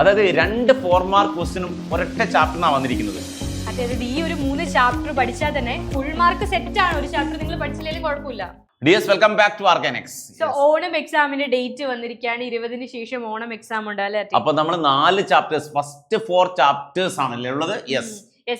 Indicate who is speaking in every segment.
Speaker 1: അതായത് 2 4 മാർക്ക് ക്വസ്റ്റ്യനും ഒരൊറ്റ ചാപ്റ്ററിനാണ് വന്നിരിക്കുന്നത്.
Speaker 2: അതായത് ഈ ഒരു 3 ചാപ്റ്റർ പഠിച്ചാൽ തന്നെ ഫുൾ മാർക്ക് സെറ്റ് ആണ്. ഒരു ചാപ്റ്റർ നിങ്ങൾ പഠിച്ചില്ലെങ്കിലും കുഴപ്പമില്ല.
Speaker 1: Dears, welcome back to organics.
Speaker 2: So Onam എക്സാമിന്റെ ഡേറ്റ് വന്നിരിക്കുകയാണ്. 20-ന് ശേഷം ഓണം എക്സാം ഉണ്ട് അല്ലേ?
Speaker 1: അപ്പൊ നമ്മൾ 4 ചാപ്റ്റേഴ്സ്, ഫസ്റ്റ് 4 ചാപ്റ്റേഴ്സ് ആണല്ലേ ഉള്ളത്? യെസ്.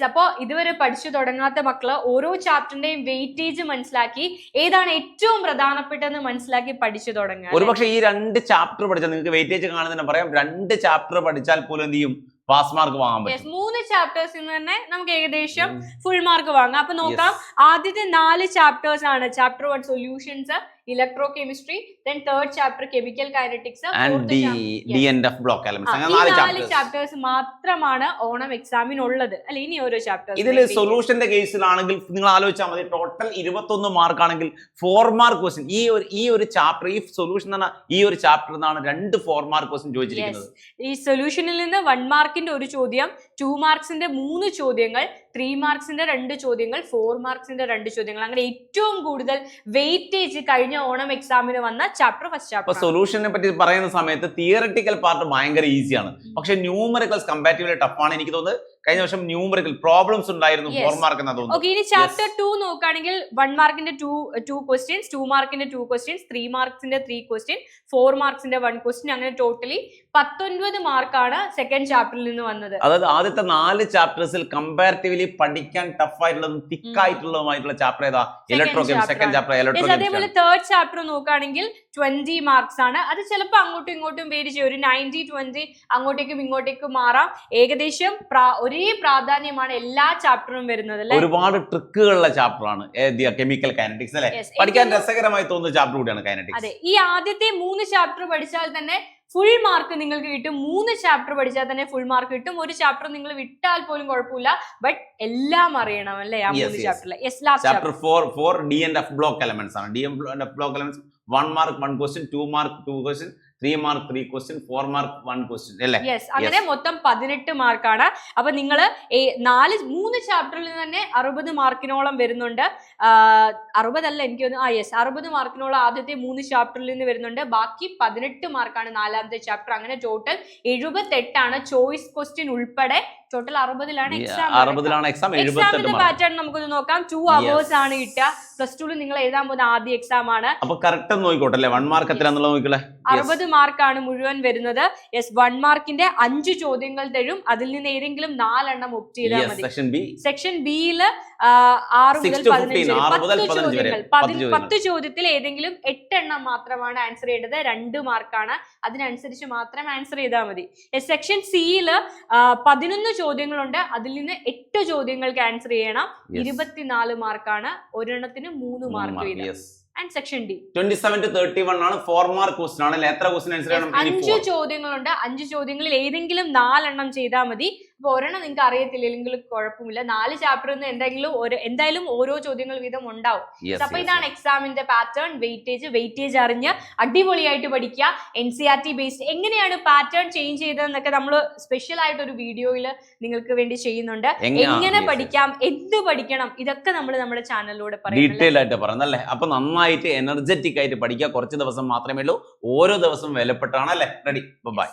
Speaker 2: അപ്പൊ ഇതുവരെ പഠിച്ചു തുടങ്ങാത്ത മക്കള് ഓരോ ചാപ്റ്ററിന്റെയും വെയിറ്റേജ് മനസ്സിലാക്കി ഏതാണ് ഏറ്റവും പ്രധാനപ്പെട്ടതെന്ന് മനസ്സിലാക്കി പഠിച്ചു തുടങ്ങുക.
Speaker 1: ഒരുപക്ഷെ ഈ 2 ചാപ്റ്റർ പഠിച്ചാൽ നിങ്ങൾക്ക് വെയിറ്റേജ് കാണുന്നതിന് പറയാം, 2 ചാപ്റ്റർ പഠിച്ചാൽ പോലും എന്ത് ചെയ്യും, പാസ് മാർക്ക് വാങ്ങാൻ പറ്റും.
Speaker 2: 3 ചാപ്റ്റേഴ്സിൽ നിന്ന് തന്നെ നമുക്ക് ഏകദേശം ഫുൾ മാർക്ക് വാങ്ങാം. അപ്പൊ നോക്കാം, ആദ്യത്തെ 4 ചാപ്റ്റേഴ്സ് ആണ്. Chapter 1 solutions, electro chemistry, then third chapter chemical kinetics,
Speaker 1: and the end of block elements. അങ്ങനെ 4
Speaker 2: ചാപ്റ്റേഴ്സ് മാത്രമാണ് ഓണം എക്സാമിനുള്ളത് അല്ലെ? ഇനി ഓരോ ചാപ്റ്റേഴ്സ്.
Speaker 1: ഇതിൽ സൊല്യൂഷന്റെ കേസിലാണെങ്കിൽ നിങ്ങൾ ആലോചിച്ചാൽ മതി, ടോട്ടൽ 21 മാർക്ക് ആണെങ്കിൽ 4 മാർക്ക് ക്വസ്റ്റ്യൻ ഈ ഒരു ചാപ്റ്റർ, ഈ സൊല്യൂഷൻ എന്ന ഈ ഒരു ചാപ്റ്ററിൽ നിന്നാണ് 2 4 മാർക്ക് ക്വസ്റ്റ്യൻ ചോദിച്ചിരിക്കുന്നത്.
Speaker 2: ഈ സൊല്യൂഷനിൽ നിന്ന് 1 മാർക്കിന്റെ ഒരു ചോദ്യം, 2 മാർക്സിന്റെ 3 ചോദ്യങ്ങൾ, 3 മാർക്സിന്റെ 2 ചോദ്യങ്ങൾ, 4 മാർക്സിന്റെ 2 ചോദ്യങ്ങൾ, അങ്ങനെ ഏറ്റവും കൂടുതൽ വെയിറ്റേജ് കഴിഞ്ഞ ഓണം എക്സാമിന് വന്ന ചാപ്റ്റർ ഫസ്റ്റ് ചാപ്റ്റർ.
Speaker 1: സൊല്യൂഷനെ പറ്റി പറയുന്ന സമയത്ത് തിയററ്റിക്കൽ പാർട്ട് ഭയങ്കര ഈസിയാണ്, പക്ഷെ ന്യൂമറിക്കൽസ് കമ്പാരിറ്റീവ്ലി ടഫ് ആണ്. എനിക്ക് തോന്നുന്നത് കഴിഞ്ഞ വർഷം ന്യൂമറിക്കൽ പ്രോബ്ലംസ് ഉണ്ടായിരുന്നു 4 മാർക്ക് എന്ന് തോന്നുന്നു.
Speaker 2: ഓക്കെ, ഇനി ചാപ്റ്റർ 2 നോക്കുകയാണെങ്കിൽ 1 മാർക്കിന്റെ 2 ക്വസ്റ്റ്യൻസ്, 2 മാർക്കിന്റെ 2 ക്വസ്റ്റ്യൻസ്, 3 മാർക്സിന്റെ 3 ക്വസ്റ്റ്യൻ, 4 മാർക്സിന്റെ 1 ക്വസ്റ്റ്യൻ, അങ്ങനെ ടോട്ടലി 19 മാർക്കാണ് സെക്കൻഡ് ചാപ്റ്ററിൽ നിന്ന് വന്നത്.
Speaker 1: അതായത് ആദ്യത്തെ 4 ചാപ്റ്റേഴ്സിൽ കമ്പാരിറ്റീവ്ലി പഠിക്കാൻ ടഫ് ആയിട്ടുള്ളതും തിക്ക് ആയിട്ടുള്ളതുമായിട്ടുള്ള ചാപ്റ്റർ ഏതാ? Electro chemistry. Second chapter electro chemistry.
Speaker 2: അതേപോലെ തേർഡ് ചാപ്റ്റർ നോക്കുകയാണെങ്കിൽ 20 മാർക്സ് ആണ്. അത് ചിലപ്പോൾ അങ്ങോട്ടും ഇങ്ങോട്ടും വേരി ചെയ്യും, ഒരു 90-20 അങ്ങോട്ടേക്കും ഇങ്ങോട്ടേക്കും മാറാം. ഏകദേശം ഒരേ പ്രാധാന്യമാണ് എല്ലാ ചാപ്റ്ററും വരുന്നത്.
Speaker 1: ഒരുപാട് ട്രിക്കുകളുള്ള ചാപ്റ്റർ ആണ് കെമിക്കൽ കൈനറ്റിക്സ് അല്ലെ? പഠിക്കാൻ രസകരമായി തോന്നുന്ന ചാപ്റ്റർ കൂടിയാണ് കൈനറ്റിക്സ്.
Speaker 2: അതെ, ഈ ആദ്യത്തെ 3 ചാപ്റ്റർ പഠിച്ചാൽ തന്നെ ഫുൾ മാർക്ക് നിങ്ങൾക്ക് കിട്ടും. 3 ചാപ്റ്റർ പഠിച്ചാൽ തന്നെ ഫുൾ മാർക്ക് കിട്ടും. ഒരു ചാപ്റ്റർ നിങ്ങൾ വിട്ടാൽ പോലും കുഴപ്പമില്ല, ബട്ട് എല്ലാം അറിയണം അല്ലേ ആ 3 ചാപ്റ്ററിൽ.
Speaker 1: Chapter 4 D and F block elements ആണ്. D and F block elements 1 mark 1 question, 2 mark 2 question, 3 mark 3 question, 4 mark 1 question അല്ലേ?
Speaker 2: യെസ്, അങ്ങനെ മൊത്തം 18 മാർക്കാണ്. അപ്പൊ നിങ്ങൾ 3 ചാപ്റ്ററിൽ തന്നെ 60 മാർക്കിനോളം വരുന്നുണ്ട്. 60 അല്ല, എനിക്ക് 60 മാർക്കിനോളം ആദ്യത്തെ 3 ചാപ്റ്ററിൽ നിന്ന് വരുന്നുണ്ട്. ബാക്കി 18 മാർക്കാണ് 4ാമത്തെ ചാപ്റ്റർ. അങ്ങനെ ടോട്ടൽ 78 ആണ്, ചോയ്സ് ക്വസ്റ്റ്യൻ ഉൾപ്പെടെ. ടോട്ടൽ 60ലാണ് എക്സാം. എക്സാമിന്റെ പാറ്റേൺ നമുക്കൊന്ന് നോക്കാം. 2 hours ആണ് കിട്ടുക. +2 നിങ്ങൾ എഴുതാൻ പോകുന്ന ആദ്യ എക്സാം ആണ്.
Speaker 1: അപ്പൊ കറക്റ്റ് നോക്കിക്കോട്ടെ, 1 മാർക്ക് എത്രയാണെന്നുള്ളത് നോക്കിക്കോളെ.
Speaker 2: 60 മാർക്കാണ് മുഴുവൻ വരുന്നത്. യെസ്, 1 മാർക്കിന്റെ 5 ചോദ്യങ്ങൾ തരും. അതിൽ നിന്ന് ഏതെങ്കിലും 4 എണ്ണം ഒപ്റ്റ് ചെയ്താൽ മതി. സെക്ഷൻ ബിയില് 6 മുതൽ 15 10 ചോദ്യത്തിൽ ഏതെങ്കിലും 8 എണ്ണം മാത്രമാണ് ആൻസർ ചെയ്യേണ്ടത്. 2 മാർക്കാണ്, അതിനനുസരിച്ച് മാത്രം ആൻസർ ചെയ്താൽ മതി. സെക്ഷൻ സിയില് 11 ചോദ്യങ്ങളുണ്ട്. അതിൽ നിന്ന് 8 ചോദ്യങ്ങൾക്ക് ആൻസർ ചെയ്യണം. 24 മാർക്കാണ്, ഒരെണ്ണത്തിന് 3 മാർക്ക് വീതം. And section D
Speaker 1: 27 to 31 ആണ് 4 മാർക്ക് ക്വസ്റ്റ്യൻ ആണ്. എത്ര ക്വസ്റ്റ്യൻ ആൻസർ ചെയ്യണം?
Speaker 2: 5 ചോദ്യങ്ങളുണ്ട്. 5 ചോദ്യങ്ങളിൽ ഏതെങ്കിലും 4 എണ്ണം ചെയ്താൽ മതി. അപ്പൊ ഒരെണ്ണം നിങ്ങൾക്ക് അറിയത്തില്ലെങ്കിൽ കുഴപ്പമില്ല. 4 ചാപ്റ്ററിൽ നിന്ന് എന്തായാലും ഓരോ ചോദ്യങ്ങൾ വീതം ഉണ്ടാവും. അപ്പൊ ഇതാണ് എക്സാമിന്റെ പാറ്റേൺ. വെയിറ്റേജ് അറിഞ്ഞ് അടിപൊളിയായിട്ട് പഠിക്കുക. NCERT ബേസ്ഡ് എങ്ങനെയാണ് പാറ്റേൺ ചേഞ്ച് ചെയ്തതെന്നൊക്കെ നമ്മൾ സ്പെഷ്യൽ ആയിട്ട് ഒരു വീഡിയോയിൽ നിങ്ങൾക്ക് വേണ്ടി ചെയ്യുന്നുണ്ട്. എങ്ങനെ പഠിക്കാം, എന്ത് പഠിക്കണം, ഇതൊക്കെ നമ്മൾ നമ്മുടെ ചാനലിലൂടെ
Speaker 1: ഡീറ്റെയിൽ ആയിട്ട് പറയുന്നല്ലേ. അപ്പൊ നന്നായിട്ട് എനർജറ്റിക് ആയിട്ട് പഠിക്കുക. കുറച്ച് ദിവസം മാത്രമേ ഉള്ളൂ, ഓരോ ദിവസം വിലപ്പെട്ടാണ് അല്ലേ? Ready, by.